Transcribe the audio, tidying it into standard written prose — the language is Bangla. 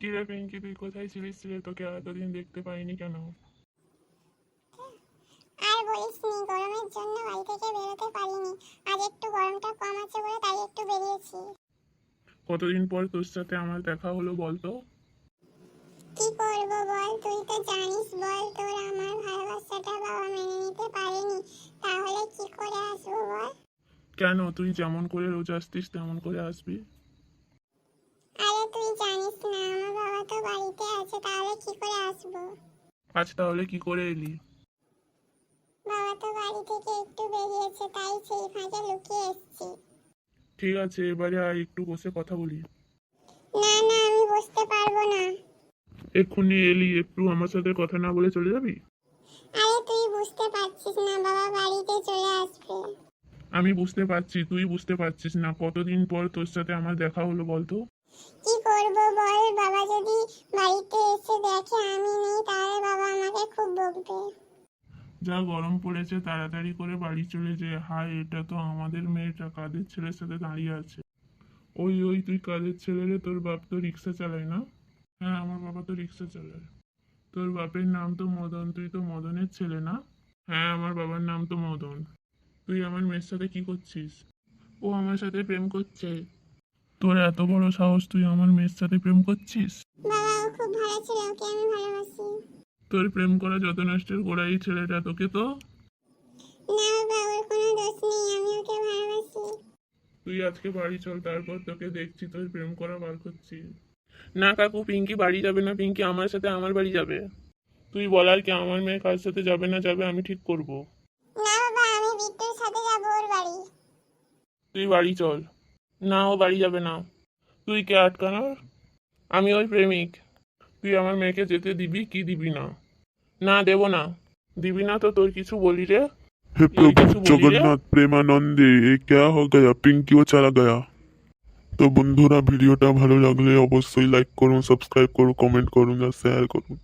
কিরে পিঙ্কি, তুই কোথায় ছিলিস রে? তোকে এতদিন দেখতে পাইনি কেন? আর বলিস নি, গরমের জন্য বাড়ি থেকে বেরোতে পারিনি। আজ একটু গরমটা কম আছে বলে তাই একটু বেরিয়েছি। কতদিন পর তোর সাথে আমার দেখা হলো বলতো। কি করব বল, তুই তো জানিস। বল, তোর আমার ভালোবাসাটা বাবা মেনে নিতে পারেনি, তাহলে কি করে আসবো বল? কেন, তুই যেমন করে রোজ আসতিস তেমন করে আসবি। আরে তুই জানিস না, আমার বাবা তো বাড়িতে আছে, তাহলে কি করে আসবো? আজ তাহলে কি করে এলি? বাবা তো বাড়ি থেকে একটু বেরিয়েছে, তাই সেই ফাঁকে লুকিয়ে এসেছি। ঠিক আছে, এবারে আর একটু বসে কথা বলি। না না, আমি বসতে পারবো না। এক্ষুনি এলি, একটু আমার সাথে কথা না বলে চলে যাবি? আরে তুই বুঝতে পারছিস না, বাবা বাড়িতে চলে আসবে। আমি বুঝতে পারছি, তুই বুঝতে পারছিস না। কতদিন পর তোর সাথে আমার দেখা হলো বলতো। কি করব বল, বাবা যদি বাড়িতে এসে দেখে আমি নেই, তাহলে বাবা আমাকে খুব বকবে। যা গরম পড়েছে, তাড়াতাড়ি করে বাড়ি চলে যায়। হায়, এটা তো আমাদের মেয়েটা কাদের ছেলের সাথে দাঁড়িয়ে আছে। ওই ওই, তুই কাদের ছেলে রে? তোর বাপ তো রিক্সা চালায় না? হ্যাঁ, আমার বাবা তো রিক্সা চালায়। তোর বাপের নাম তো মদন, তুই তো মদনের ছেলে না? হ্যাঁ, আমার বাবার নাম তো মদন। তুই আমার মেয়ের সাথে কি করছিস? ও আমার সাথে প্রেম করছে। তোর এত বড় সাহস, তুই আমার মেয়ের সাথে প্রেম করছিস? বাবা, ও খুব ভালো ছিল, ওকে আমি ভালোবাসি। তোর প্রেম করা যত নষ্টের গোড়া এই ছেলেটা, তোকে তো। না বাবা, ওর কোনো দোষ নেই, আমি ওকে ভালোবাসি। তুই আজকে বাড়ি চল, তারপর তোকে দেখছি তোর প্রেম করা বার করছি। না কাকু, পিঙ্কি বাড়ি যাবে না। পিঙ্কি আমার সাথে আমার বাড়ি যাবে। তুই বলার কি, আমার মেয়ে কার সাথে যাবে না যাবে আমি ঠিক করব। না বাবা, আমি বিট্টুর সাথে যাবো ওর বাড়ি। তুই বাড়ি চল। না, ও বাড়ি যাবে না। তুই কে আটকানোর? আমি ওর প্রেমিক। তুই আমার মেয়েকে যেতে দিবি কি দিবি না? না, দেব না। দিবি না তো তোর কিছু বলি রে। हे এই प्रभु কিছু বলি রে। जगन्नाथ प्रेमानंदे, ये क्या हो गया? पिंकीও चला गया। তো বন্ধুরা, ভিডিওটা ভালো লাগলে অবশ্যই লাইক করুন, সাবস্ক্রাইব করুন, কমেন্ট করুন আর শেয়ার করুন।